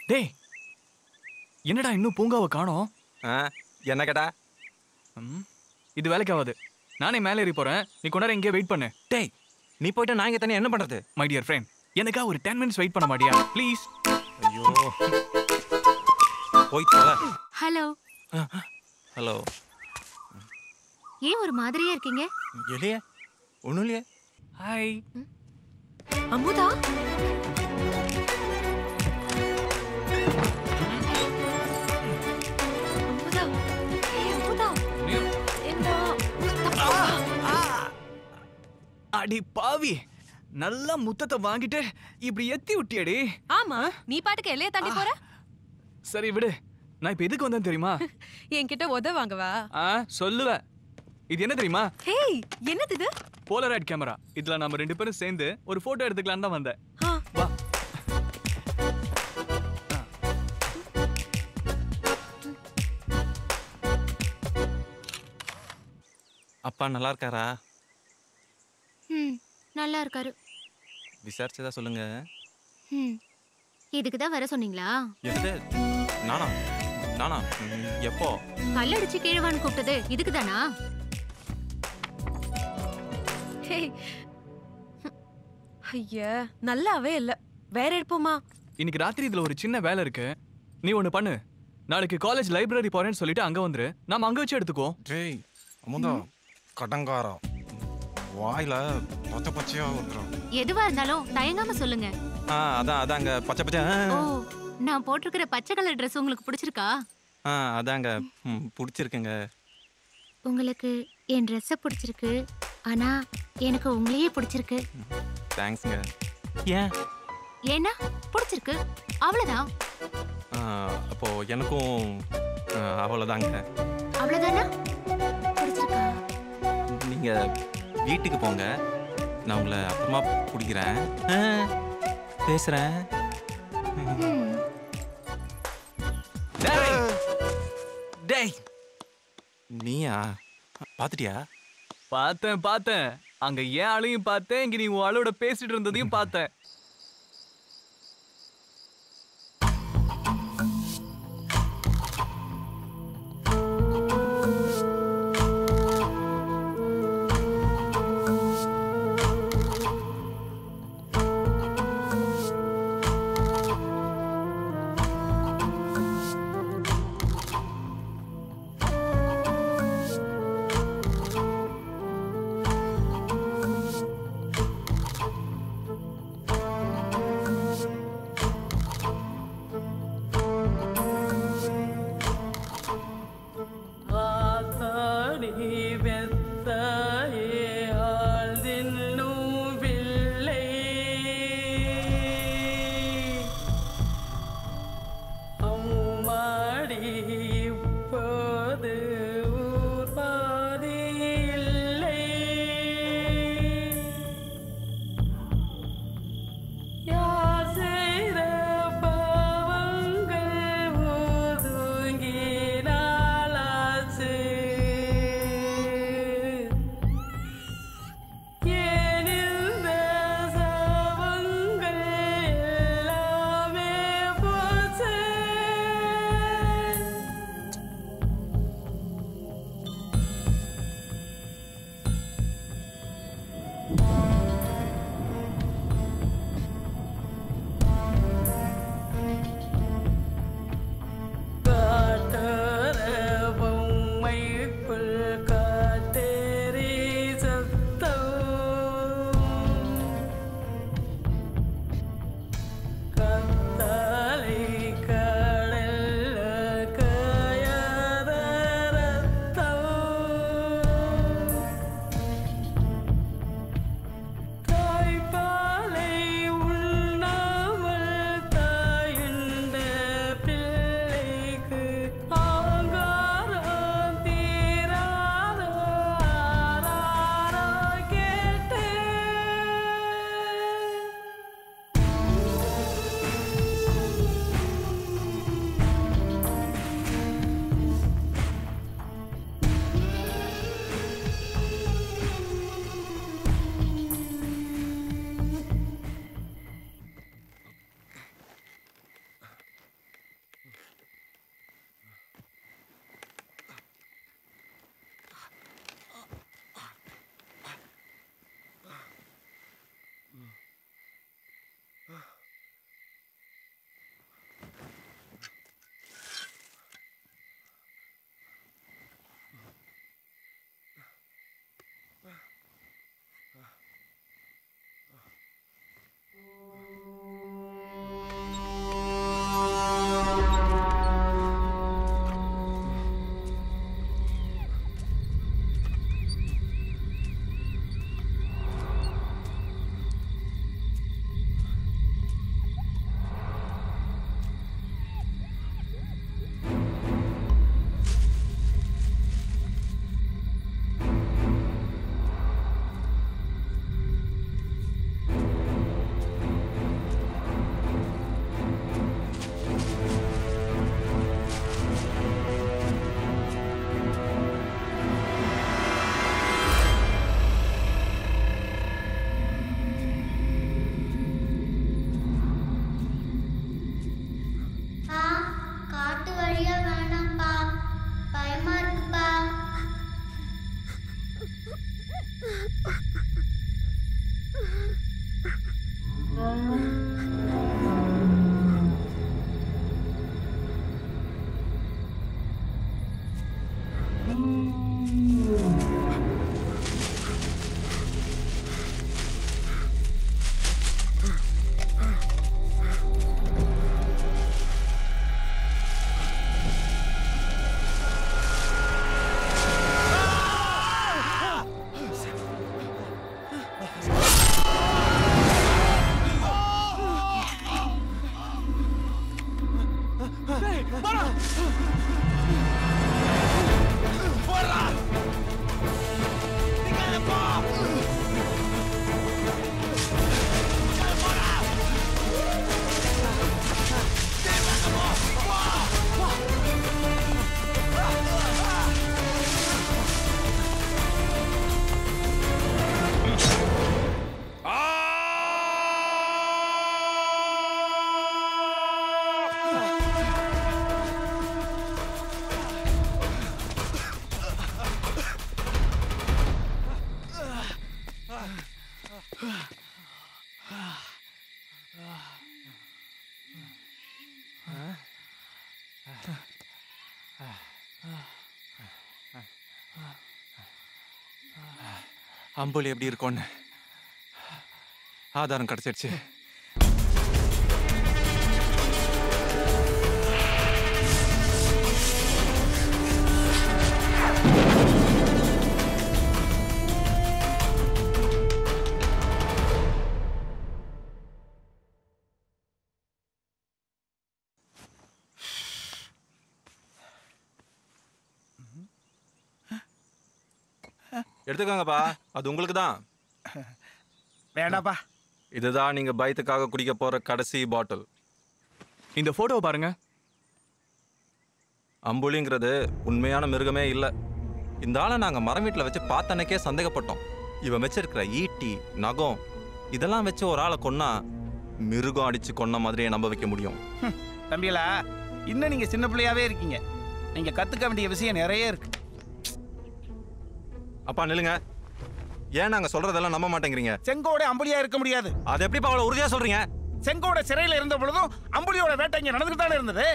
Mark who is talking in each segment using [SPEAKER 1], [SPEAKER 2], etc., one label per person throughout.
[SPEAKER 1] டேய் என்னடா இன்னும் பூங்காவை காணோம்?
[SPEAKER 2] என்ன கேட்டா?
[SPEAKER 1] இது வேலைக்கு ஆகாது. நானே மேலே ஏறி போறேன். நீ கொஞ்ச நேரம் இங்கே வெயிட் பண்ணு.
[SPEAKER 2] டேய் நீ போயிட்டு நான் இங்க தனியா என்ன பண்றது?
[SPEAKER 1] மை டியர் ஃப்ரெண்ட், எனக்கா ஒரு 10 மினிட்ஸ் வெயிட் பண்ண மாட்டியா ப்ளீஸ்?
[SPEAKER 2] ஐயோ போய் தொலை.
[SPEAKER 3] ஹலோ.
[SPEAKER 2] ஹலோ.
[SPEAKER 3] ஏன் ஒரு மாதிரியா இருக்கீங்க?
[SPEAKER 2] இல்லையே, ஒண்ணும் இல்லையே.
[SPEAKER 1] ஹாய்
[SPEAKER 3] அமுதா. அமுதா. ஏய் அமுதா. என்ன?
[SPEAKER 1] அடி பாவி, நல்லா முத்தத்தை வாங்கிட்டு இப்படி எத்தி விட்டியடி.
[SPEAKER 4] ஆமா, நீ பாட்டுக்கு எல்லைய தாண்டி போற.
[SPEAKER 1] சரி விடு, நான் இப்ப எதுக்கு வந்தேன் தெரியுமா?
[SPEAKER 4] என்கிட்ட உத வாங்கவா?
[SPEAKER 1] சொல்லுவ. இது என்ன தெரியுமா?
[SPEAKER 4] ஹேய், என்னது இது?
[SPEAKER 1] Polaroid camera. இதுல நம்ம 2 பேரும் சேர்ந்து ஒரு போட்டோ எடுத்துக்கலாம் தான் வந்தேன். வா.
[SPEAKER 2] அப்பா நல்லா இருக்காரா?
[SPEAKER 3] நல்லா இருக்காரு.
[SPEAKER 2] விசாரிச்சதா சொல்லுங்க.
[SPEAKER 3] இதுக்கு தான் வர சொன்னீங்களா?
[SPEAKER 2] எது? நானா? நானா? எப்போ?
[SPEAKER 3] கல்லடிச்சு கீழவான்னு கூப்பிட்டது இதுக்கு தானா?
[SPEAKER 4] ஐயா, நல்லாவே இல்ல. வேற எடுப்போமா?
[SPEAKER 1] இன்னைக்கு ராத்திரி இதுல ஒரு சின்ன வேலை இருக்கு. நீ ஒண்ணு பண்ணு. நாளைக்கு காலேஜ் லைப்ரரி போறேன்னு சொல்லிட்டு அங்க வந்துரு. நாம அங்க வச்சு எடுத்துக்கோ.
[SPEAKER 2] டேய் அமுதா, கடங்காரா வாயில பச்சை பச்சையா ஊத்துறோம்.
[SPEAKER 3] எதுவா இருந்தாலும் தயங்காம சொல்லுங்க.
[SPEAKER 2] அதாங்க பச்சை பச்சை.
[SPEAKER 3] ஓ, நான் போட்டிருக்கிற பச்சை கலர் Dress உங்களுக்கு பிடிச்சிருக்கா?
[SPEAKER 2] அதாங்க பிடிச்சிருக்குங்க.
[SPEAKER 3] உங்களுக்கு என் Dress பிடிச்சிருக்கு. ஆனா எனக்கு உங்களையே பிடிச்சிருக்கு.
[SPEAKER 2] தேங்க்ஸ்ங்க. ஏன்?
[SPEAKER 3] ஏன்னா பிடிச்சிருக்கு, அவ்வளவுதான்.
[SPEAKER 2] அப்போ எனக்கும் அவ்வளவுதாங்க.
[SPEAKER 3] அவ்வளவுதானா? பிடிச்சிருக்கா?
[SPEAKER 2] நீங்க வீட்டுக்கு போங்க, நான் உங்களை அப்புறமா பிடிக்கிறேன், பேசுறேன்.
[SPEAKER 1] டேய்
[SPEAKER 2] நீயா பாத்துட்டியா?
[SPEAKER 1] பார்த்தேன். அங்க ஏன் ஆளையும் பார்த்தேன், இங்க நீ உன் ஆளோட பேசிட்டு இருந்ததையும் பார்த்தேன்.
[SPEAKER 2] அம்புலி எப்படி இருக்கும்னு ஆதாரம் கிடைச்சிருச்சு. எடுத்துக்கோங்கப்பா, அது உங்களுக்கு தான்.
[SPEAKER 5] வேண்டாப்பா.
[SPEAKER 2] இதுதான் நீங்க பயத்துக்காக குடிக்க போற கடைசி பாட்டில்.
[SPEAKER 1] இந்த போட்டோவை பாருங்க.
[SPEAKER 2] அம்புலிங்கிறது உண்மையான மிருகமே இல்லை. இந்த ஆளை நாங்கள் மரம் வீட்டில் வச்சு பார்த்தனக்கே சந்தேகப்பட்டோம். இவன் வச்சிருக்கிற ஈட்டி, நகம் இதெல்லாம் வச்சு ஒரு ஆளை கொன்னா மிருகம் அடிச்சு கொன்ன மாதிரியே நம்ப வைக்க முடியும்.
[SPEAKER 5] தம்பிகளா, இன்னும் நீங்க சின்ன பிள்ளையாவே இருக்கீங்க. நீங்க கத்துக்க வேண்டிய விஷயம் நிறைய இருக்கு.
[SPEAKER 2] அப்பா நில்லுங்க. ஏன் நாங்க சொல்றதெல்லாம் நம்ப மாட்டேங்கிறீங்க?
[SPEAKER 5] செங்கோட அம்புலியா இருக்க முடியாது.
[SPEAKER 2] அது எப்படிப்பா அவ்வளவு உறுதியா சொல்றீங்க?
[SPEAKER 5] செங்கோட சிறையில இருந்த பொழுதும் அம்புலியோட வேட்டை இங்க நடந்துட்டு தானே இருந்தது.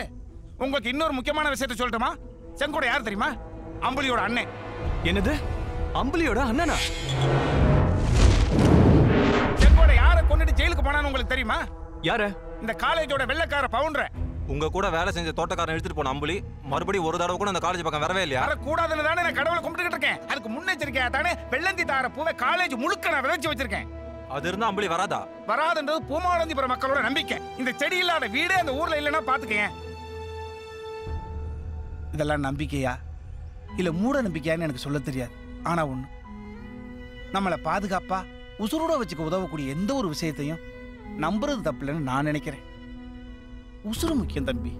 [SPEAKER 5] உங்களுக்கு இன்னொரு முக்கியமான விஷயத்தை சொல்லட்டுமா? செங்கோட யார் தெரியுமா? அம்புலியோட அண்ணன்.
[SPEAKER 1] என்னது? அம்புலியோட அண்ணனா?
[SPEAKER 5] செங்கோட யாரை கொண்டுட்டு ஜெயிலுக்கு போனான்னு உங்களுக்கு தெரியுமா?
[SPEAKER 1] யாரு?
[SPEAKER 5] இந்த காலேஜோட வெள்ளைக்கார பவுண்டர்.
[SPEAKER 2] உங்க கூட வேலை செஞ்ச தோட்டக்காரன் எடுத்துட்டு போன அம்புலி மறுபடியும் ஒரு தடவை கூட அந்த காலேஜ் பக்கம் வரவே இல்லையா?
[SPEAKER 5] வரக்கூடாதுன்னு தானே நான் கடவுளை கும்பிட்டுக்கிட்டு இருக்கேன். அதுக்கு முன்னெச்சரிக்கையா தானே வெள்ளந்தி தார பூவை காலேஜ் முழுக்க நான் விதைச்சு வச்சிருக்கேன்.
[SPEAKER 2] அது இருந்தா அம்புலி வராதா?
[SPEAKER 5] வராதுன்றது பூமாவளந்திபுரம் மக்களோட நம்பிக்கை. இந்த செடி இல்லாத வீடே அந்த ஊர்ல இல்லைன்னா பாத்துக்கேன். இதெல்லாம் நம்பிக்கையா இல்ல மூட நம்பிக்கையான்னு எனக்கு சொல்ல தெரியாது. ஆனா ஒண்ணு, நம்மளை பாதுகாப்பா உசுரோட வச்சுக்க உதவக்கூடிய எந்த ஒரு விஷயத்தையும் நம்புறது தப்பு இல்லைன்னு நான் நினைக்கிறேன். உசுறு முக்கியம் தம்பி.